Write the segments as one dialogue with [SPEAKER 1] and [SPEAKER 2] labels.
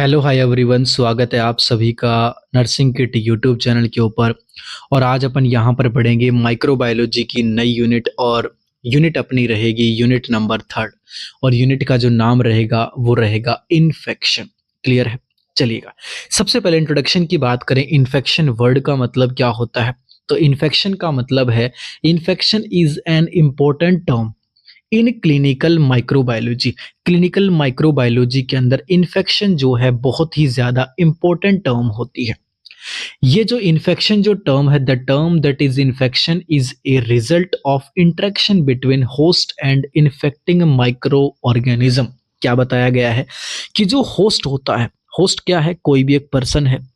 [SPEAKER 1] Hello hi everyone, स्वागत है आप सभी का नर्सिंग किट यूट्यूब चैनल के ऊपर। और आज अपन यहाँ पर पढ़ेंगे माइक्रोबायोलॉजी की नई यूनिट। और यूनिट अपनी रहेगी यूनिट नंबर 3। और यूनिट का जो नाम रहेगा वो रहेगा इन्फेक्शन। क्लियर है? चलिएगा, सबसे पहले इंट्रोडक्शन की बात करें। इन्फेक्शन वर्ड का मतलब क्या होता है? तो इन्फेक्शन का मतलब है, infection is an important term in clinical microbiology. Clinical microbiology के अंदर इन्फेक्शन जो है बहुत ही ज्यादा इंपॉर्टेंट टर्म होती है। ये जो इन्फेक्शन जो टर्म है, the term that is infection is a result of interaction between host and infecting micro organism. क्या बताया गया है कि जो होस्ट होता है, होस्ट क्या है? कोई भी एक पर्सन है।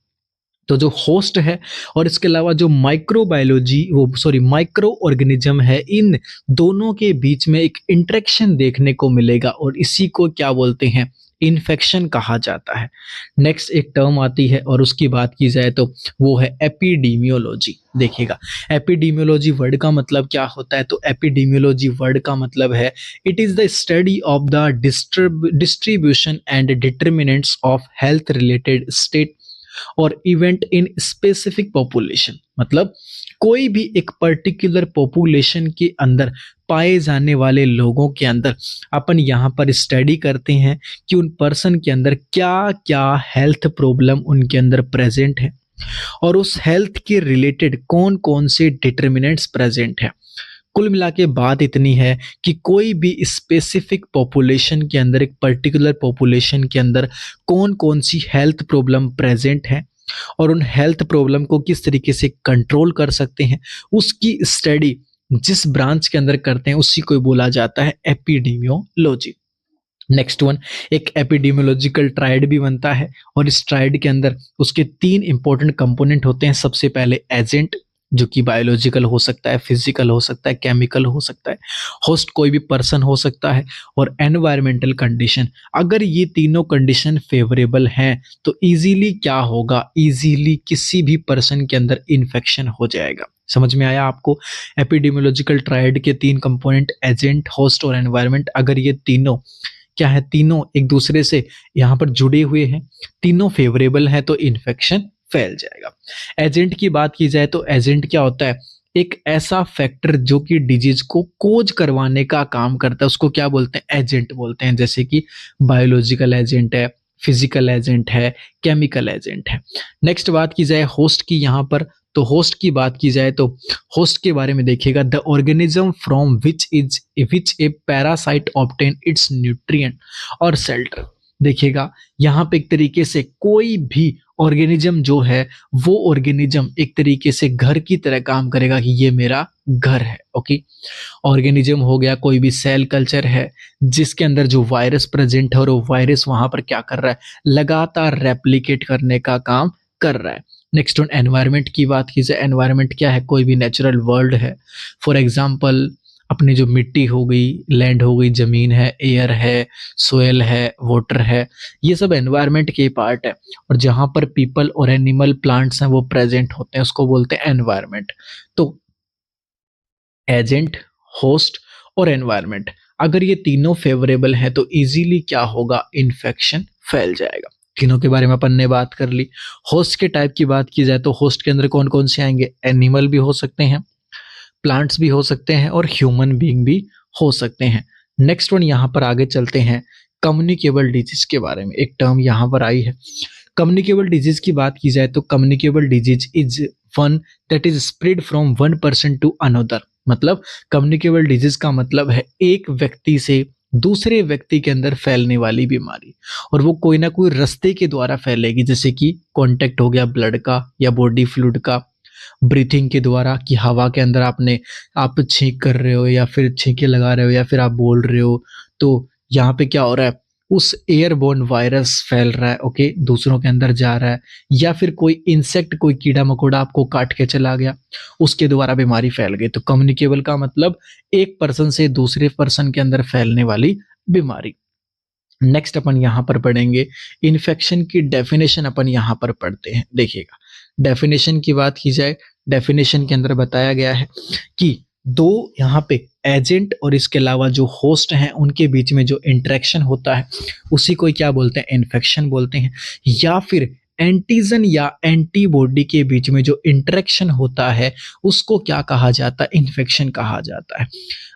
[SPEAKER 1] तो जो होस्ट है और इसके अलावा जो माइक्रोबायोलॉजी वो सॉरी माइक्रो ऑर्गेनिज्म है, इन दोनों के बीच में एक इंटरेक्शन देखने को मिलेगा और इसी को क्या बोलते हैं? इन्फेक्शन कहा जाता है। नेक्स्ट एक टर्म आती है और उसकी बात की जाए तो वो है एपिडीमियोलॉजी। देखिएगा, एपिडीमियोलॉजी वर्ड का मतलब क्या होता है? तो एपिडीमियोलॉजी वर्ड का मतलब है, it is the study of the distribution and determinants of health related state और इवेंट इन स्पेसिफिक पॉपुलेशन। मतलब कोई भी एक पर्टिकुलर पॉपुलेशन के अंदर पाए जाने वाले लोगों के अंदर अपन यहाँ पर स्टडी करते हैं कि उन पर्सन के अंदर क्या क्या हेल्थ प्रॉब्लम उनके अंदर प्रेजेंट है और उस हेल्थ के रिलेटेड कौन कौन से डिटर्मिनेंट्स प्रेजेंट है। कुल मिला के बात इतनी है कि कोई भी स्पेसिफिक पॉपुलेशन के अंदर, एक पर्टिकुलर पॉपुलेशन के अंदर कौन कौन सी हेल्थ प्रॉब्लम प्रेजेंट है और उन हेल्थ प्रॉब्लम को किस तरीके से कंट्रोल कर सकते हैं, उसकी स्टडी जिस ब्रांच के अंदर करते हैं उसी को बोला जाता है एपिडेमियोलॉजी। नेक्स्ट वन, एक एपिडेमियोलॉजिकल ट्रायड भी बनता है और इस ट्रायड के अंदर उसके 3 इंपॉर्टेंट कंपोनेंट होते हैं। सबसे पहले एजेंट, जो कि बायोलॉजिकल हो सकता है, फिजिकल हो सकता है, केमिकल हो सकता है, होस्ट कोई भी पर्सन हो सकता है, और एनवायरमेंटल कंडीशन। अगर ये तीनों कंडीशन फेवरेबल हैं तो इजीली क्या होगा? इजीली किसी भी पर्सन के अंदर इन्फेक्शन हो जाएगा। समझ में आया आपको? एपिडेमियोलॉजिकल ट्रायड के 3 कंपोनेंट, एजेंट, होस्ट और एनवायरमेंट, अगर ये तीनों क्या है, तीनों एक दूसरे से यहाँ पर जुड़े हुए हैं, तीनों फेवरेबल हैं, तो इन्फेक्शन फैल जाएगा। एजेंट की बात की जाए तो एजेंट क्या होता है? एक ऐसा फैक्टर जो कि डिजीज को कोज करवाने का काम करता है, उसको क्या बोलते हैं? एजेंट बोलते हैं। जैसे कि बायोलॉजिकल एजेंट है, फिजिकल एजेंट है, केमिकल एजेंट है। नेक्स्ट बात की जाए होस्ट की यहाँ पर, तो होस्ट की बात की जाए तो होस्ट के बारे में देखिएगा, the organism from which A parasite obtain it's nutrient और शेल्टर। देखिएगा, यहाँ पे एक तरीके से कोई भी ऑर्गेनिज्म जो है वो ऑर्गेनिज्म एक तरीके से घर की तरह काम करेगा कि ये मेरा घर है। ओके, ऑर्गेनिज्म हो गया कोई भी सेल कल्चर है जिसके अंदर जो वायरस प्रेजेंट है और वो वायरस वहां पर क्या कर रहा है? लगातार रेप्लिकेट करने का काम कर रहा है। नेक्स्ट ऑन एनवायरनमेंट की बात की जाए, एनवायरनमेंट क्या है? कोई भी नेचुरल वर्ल्ड है। फॉर एग्जांपल अपनी जो मिट्टी हो गई, लैंड हो गई, जमीन है, एयर है, सोयल है, वाटर है, ये सब एनवायरनमेंट के पार्ट है। और जहां पर पीपल और एनिमल प्लांट्स हैं वो प्रेजेंट होते हैं, उसको बोलते हैं एनवायरनमेंट। तो एजेंट, होस्ट और एनवायरनमेंट, अगर ये तीनों फेवरेबल हैं तो इजीली क्या होगा? इन्फेक्शन फैल जाएगा। तीनों के बारे में अपन ने बात कर ली। होस्ट के टाइप की बात की जाए तो होस्ट के अंदर कौन कौन से आएंगे? एनिमल भी हो सकते हैं, प्लांट्स भी हो सकते हैं और ह्यूमन बीइंग भी हो सकते हैं। नेक्स्ट वन, यहाँ पर आगे चलते हैं कम्युनिकेबल डिजीज के बारे में। एक टर्म यहाँ पर आई है, कम्युनिकेबल डिजीज की बात की जाए तो communicable disease is one that is spread from one person to another. मतलब कम्युनिकेबल डिजीज का मतलब है एक व्यक्ति से दूसरे व्यक्ति के अंदर फैलने वाली बीमारी, और वो कोई ना कोई रास्ते के द्वारा फैलेगी, जैसे कि कांटेक्ट हो गया ब्लड का या बॉडी फ्लूइड का, ब्रीथिंग के द्वारा कि हवा के अंदर आप छींक कर रहे हो या फिर छींके लगा रहे हो या फिर आप बोल रहे हो, तो यहाँ पे क्या हो रहा है? उस एयरबोर्न वायरस फैल रहा है। ओके, दूसरों के अंदर जा रहा है, या फिर कोई इंसेक्ट, कोई कीड़ा मकोड़ा आपको काट के चला गया, उसके द्वारा बीमारी फैल गई। तो कम्युनिकेबल का मतलब एक पर्सन से दूसरे पर्सन के अंदर फैलने वाली बीमारी। नेक्स्ट अपन यहाँ पर पढ़ेंगे इन्फेक्शन की डेफिनेशन। अपन यहाँ पर पढ़ते हैं, देखिएगा, डेफिनेशन की बात की जाए, डेफिनेशन के अंदर बताया गया है कि दो यहाँ पे एजेंट और इसके अलावा जो होस्ट हैं उनके बीच में जो इंटरेक्शन होता है उसी को क्या बोलते हैं, इन्फेक्शन बोलते हैं। या फिर एंटीजन या एंटीबॉडी के बीच में जो इंटरेक्शन होता है उसको क्या कहा जाता है, इन्फेक्शन कहा जाता है।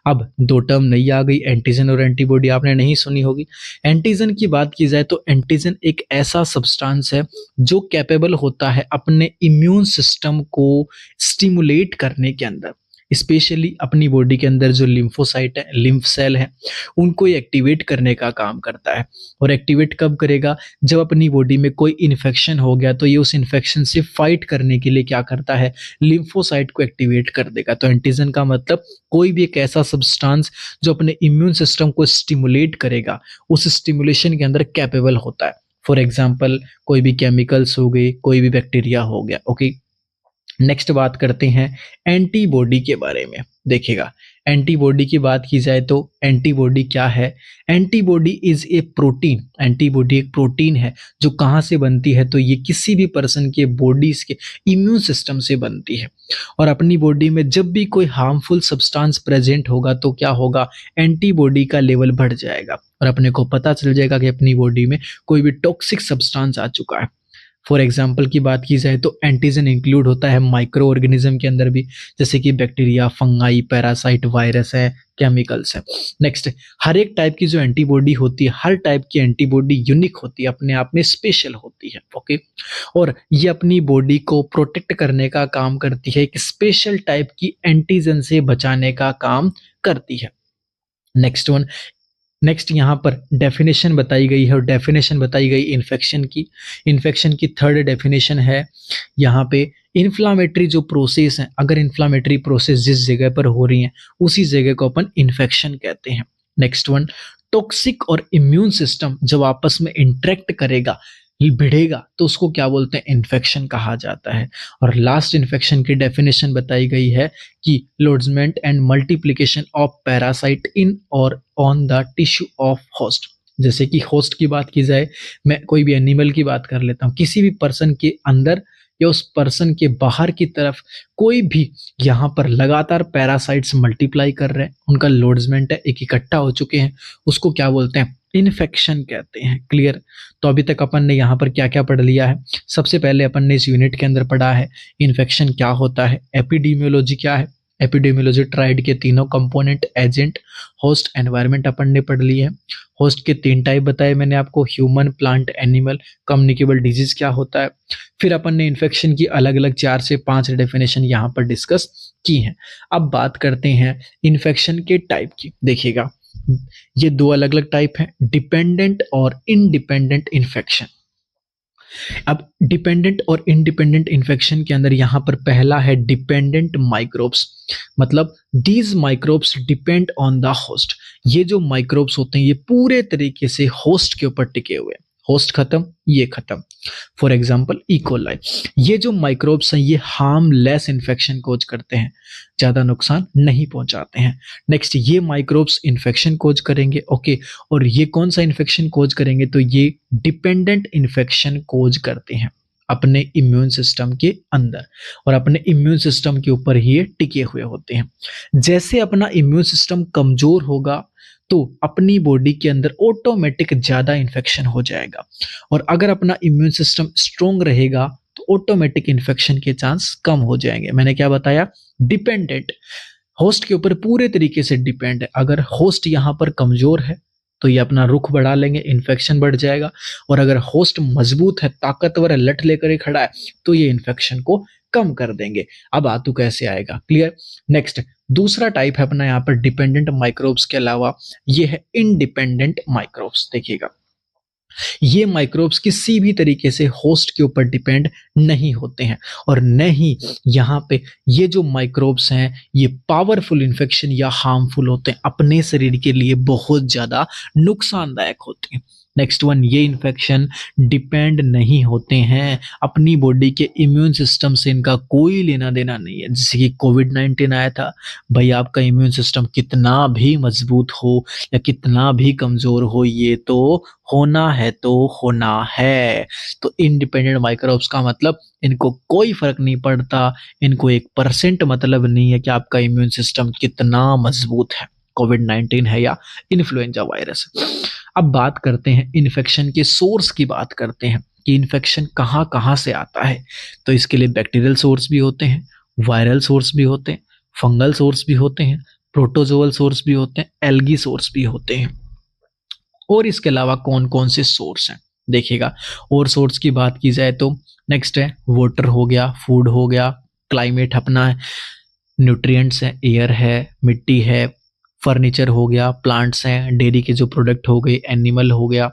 [SPEAKER 1] अब दो टर्म नई आ गई, एंटीजन और एंटीबॉडी आपने नहीं सुनी होगी। एंटीजन की बात की जाए तो एंटीजन एक ऐसा सब्सटेंस है जो कैपेबल होता है अपने इम्यून सिस्टम को स्टिमुलेट करने के अंदर, स्पेशली अपनी बॉडी के अंदर जो लिम्फोसाइट है, लिम्फ सेल है, उनको एक्टिवेट करने का काम करता है। और एक्टिवेट कब करेगा, जब अपनी बॉडी में कोई इन्फेक्शन हो गया तो ये उस इन्फेक्शन से फाइट करने के लिए क्या करता है, लिम्फोसाइट को एक्टिवेट कर देगा। तो एंटीजन का मतलब कोई भी एक ऐसा सब्सटेंस जो अपने इम्यून सिस्टम को स्टिमुलेट करेगा, उस स्टिमुलेशन के अंदर कैपेबल होता है। फॉर एग्जाम्पल कोई भी केमिकल्स हो गए, कोई भी बैक्टीरिया हो गया। ओके, नेक्स्ट बात करते हैं एंटीबॉडी के बारे में। देखिएगा, एंटीबॉडी की बात की जाए तो एंटीबॉडी क्या है, antibody is a protein. Antibody एक प्रोटीन है जो कहाँ से बनती है, तो ये किसी भी पर्सन के बॉडीज के इम्यून सिस्टम से बनती है। और अपनी बॉडी में जब भी कोई हार्मफुल सब्सटेंस प्रेजेंट होगा तो क्या होगा, एंटीबॉडी का लेवल बढ़ जाएगा और अपने को पता चल जाएगा कि अपनी बॉडी में कोई भी टॉक्सिक सब्सटेंस आ चुका है। फॉर एग्जाम्पल की बात की जाए तो एंटीजन इंक्लूड होता है माइक्रो ऑर्गेनिज्म के अंदर भी, जैसे कि बैक्टीरिया, फंगाई, पैरासाइट, वायरस है, केमिकल्स है। नेक्स्ट, हर एक टाइप की जो एंटीबॉडी होती है, हर टाइप की एंटीबॉडी यूनिक होती है, अपने आप में स्पेशल होती है। ओके, और ये अपनी बॉडी को प्रोटेक्ट करने का काम करती है, एक स्पेशल टाइप की एंटीजन से बचाने का काम करती है। नेक्स्ट यहाँ पर डेफिनेशन बताई गई है और डेफिनेशन बताई गई इन्फेक्शन की। इन्फेक्शन की थर्ड डेफिनेशन है यहाँ पे, इन्फ्लामेटरी जो प्रोसेस है, अगर इन्फ्लामेटरी प्रोसेस जिस जगह पर हो रही है उसी जगह को अपन इन्फेक्शन कहते हैं। नेक्स्ट वन, टॉक्सिक और इम्यून सिस्टम जब आपस में इंटरेक्ट करेगा, भिड़ेगा, तो उसको क्या बोलते हैं, इन्फेक्शन कहा जाता है। और लास्ट इन्फेक्शन की डेफिनेशन बताई गई है कि लॉड्जमेंट एंड मल्टीप्लिकेशन ऑफ पैरासाइट इन और on the tissue of host. जैसे कि होस्ट की बात की जाए, मैं कोई भी एनिमल की बात कर लेता हूँ, किसी भी पर्सन के अंदर या उस पर्सन के बाहर की तरफ कोई भी यहाँ पर लगातार पैरासाइट्स मल्टीप्लाई कर रहे हैं, उनका लॉड्जमेंट है, एक इकट्ठा हो चुके हैं, उसको क्या बोलते हैं, इन्फेक्शन कहते हैं। क्लियर। तो अभी तक अपन ने यहाँ पर क्या क्या पढ़ लिया है। सबसे पहले अपन ने इस यूनिट के अंदर पढ़ा है इन्फेक्शन क्या होता है, एपिडेमियोलॉजी क्या है, एपिडेमियोलॉजी ट्राइड के तीनों कंपोनेंट, एजेंट, होस्ट, एनवायरनमेंट अपन ने पढ़ ली है। होस्ट के 3 टाइप बताए मैंने आपको, human, plant, animal. Communicable disease क्या होता है। फिर अपन ने इन्फेक्शन की अलग अलग 4 से 5 डेफिनेशन यहाँ पर डिस्कस की हैं। अब बात करते हैं इन्फेक्शन के टाइप की। देखिएगा, ये 2 अलग अलग टाइप हैं, डिपेंडेंट और इंडिपेंडेंट इन्फेक्शन। अब डिपेंडेंट और इंडिपेंडेंट इन्फेक्शन के अंदर यहाँ पर पहला है डिपेंडेंट माइक्रोब्स, मतलब these microbes depend on the host. ये जो माइक्रोब्स होते हैं ये पूरे तरीके से होस्ट के ऊपर टिके हुए हैं। होस्ट खत्म, ये खत्म। फॉर एग्जाम्पल इकोलाई, ये जो माइक्रोब्स हैं ये हार्मलेस इन्फेक्शन कोज करते हैं, ज्यादा नुकसान नहीं पहुंचाते हैं। नेक्स्ट, ये माइक्रोब्स इन्फेक्शन कोज करेंगे। ओके, और ये कौन सा इन्फेक्शन कोज करेंगे, तो ये डिपेंडेंट इन्फेक्शन कोज करते हैं अपने इम्यून सिस्टम के अंदर, और अपने इम्यून सिस्टम के ऊपर ही ये टिके हुए होते हैं। जैसे अपना इम्यून सिस्टम कमजोर होगा तो अपनी बॉडी के अंदर ऑटोमेटिक ज्यादा इन्फेक्शन हो जाएगा, और अगर अपना इम्यून सिस्टम स्ट्रोंग रहेगा तो ऑटोमेटिक इन्फेक्शन के चांस कम हो जाएंगे। मैंने क्या बताया, डिपेंडेंट, होस्ट के ऊपर पूरे तरीके से डिपेंड है। अगर होस्ट यहाँ पर कमजोर है तो ये अपना रुख बढ़ा लेंगे, इन्फेक्शन बढ़ जाएगा, और अगर होस्ट मजबूत है, ताकतवर है, लठ लेकर खड़ा है, तो ये इन्फेक्शन को कम कर देंगे। अब आतू कैसे आएगा, क्लियर। नेक्स्ट, दूसरा टाइप है अपना यहाँ पर डिपेंडेंट माइक्रोब्स के अलावा, ये है इंडिपेंडेंट माइक्रोब्स। देखिएगा, ये माइक्रोब्स किसी भी तरीके से होस्ट के ऊपर डिपेंड नहीं होते हैं, और न ही यहाँ पे ये जो माइक्रोब्स हैं ये पावरफुल इन्फेक्शन या हार्मफुल होते हैं, अपने शरीर के लिए बहुत ज्यादा नुकसानदायक होते हैं। नेक्स्ट वन, ये इन्फेक्शन डिपेंड नहीं होते हैं, अपनी बॉडी के इम्यून सिस्टम से इनका कोई लेना देना नहीं है। जैसे कि कोविड-19 आया था, भाई आपका इम्यून सिस्टम कितना भी मजबूत हो या कितना भी कमजोर हो, ये तो होना है तो होना है। तो इंडिपेंडेंट माइक्रोब्स का मतलब मतलब इनको कोई फर्क नहीं पड़ता, इनको 1% मतलब नहीं है कि आपका इम्यून सिस्टम कितना मजबूत है, कोविड-19 है या इन्फ्लुएंजा वायरस। अब बात करते हैं इन्फेक्शन के सोर्स की बात करते हैं कि इन्फेक्शन कहाँ-कहाँ से आता है। तो इसके लिए बैक्टीरियल सोर्स भी होते हैं, वायरल सोर्स भी होते हैं, फंगल सोर्स भी होते हैं, प्रोटोजोअल सोर्स भी होते हैं, एल्गी सोर्स भी होते हैं। और इसके अलावा कौन-कौन से सोर्स हैं, देखिएगा। और सोर्स की बात की जाए तो नेक्स्ट है वाटर हो गया, फूड हो गया, क्लाइमेट अपना है, न्यूट्रिएंट्स हैं, एयर है, मिट्टी है, फर्नीचर हो गया, प्लांट्स हैं, डेयरी के जो प्रोडक्ट हो गए, एनिमल हो गया।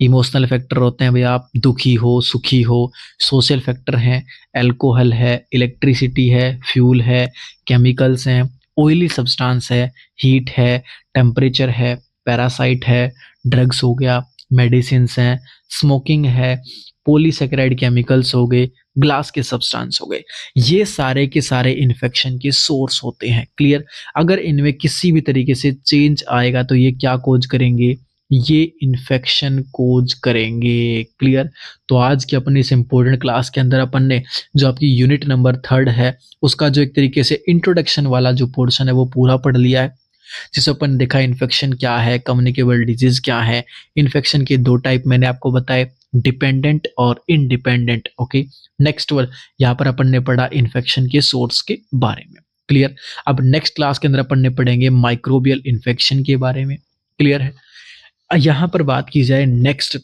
[SPEAKER 1] इमोशनल फैक्टर होते हैं भई आप दुखी हो, सुखी हो, सोशल फैक्टर हैं, अल्कोहल है, इलेक्ट्रिसिटी है, फ्यूल है, केमिकल्स हैं, ऑयली सब्सटेंस है, हीट है, टेम्परेचर है, पैरासाइट है, ड्रग्स हो गया, मेडिसिन्स हैं, स्मोकिंग है, पॉलीसैकेराइड केमिकल्स हो गए, ग्लास के सब्सटेंस हो गए। ये सारे के सारे इन्फेक्शन के सोर्स होते हैं, क्लियर? अगर इनमें किसी भी तरीके से चेंज आएगा तो ये क्या कॉज़ करेंगे? ये इन्फेक्शन कोज करेंगे, क्लियर? तो आज की अपनी इस इम्पोर्टेंट क्लास के अंदर अपन ने जो आपकी यूनिट नंबर 3 है, उसका जो एक तरीके से इंट्रोडक्शन वाला जो पोर्शन है वो पूरा पढ़ लिया है। जिसमें अपन देखा इन्फेक्शन क्या है, कम्युनिकेबल डिजीज क्या है, इन्फेक्शन के 2 टाइप मैंने आपको बताए, डिपेंडेंट और इंडिपेंडेंट, ओके? नेक्स्ट वन यहाँ पर अपन ने पढ़ा इन्फेक्शन के सोर्स के बारे में, क्लियर? अब नेक्स्ट क्लास के अंदर अपन ने पढ़ेंगे माइक्रोबियल इन्फेक्शन के बारे में, क्लियर है? यहाँ पर बात की जाए नेक्स्ट,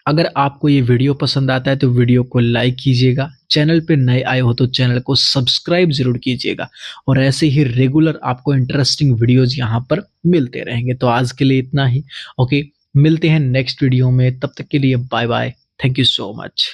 [SPEAKER 1] अगर आपको ये वीडियो पसंद आता है तो वीडियो को लाइक कीजिएगा, चैनल पे नए आए हो तो चैनल को सब्सक्राइब जरूर कीजिएगा और ऐसे ही रेगुलर आपको इंटरेस्टिंग वीडियोस यहाँ पर मिलते रहेंगे। तो आज के लिए इतना ही, ओके? मिलते हैं नेक्स्ट वीडियो में, तब तक के लिए bye bye, thank you so much.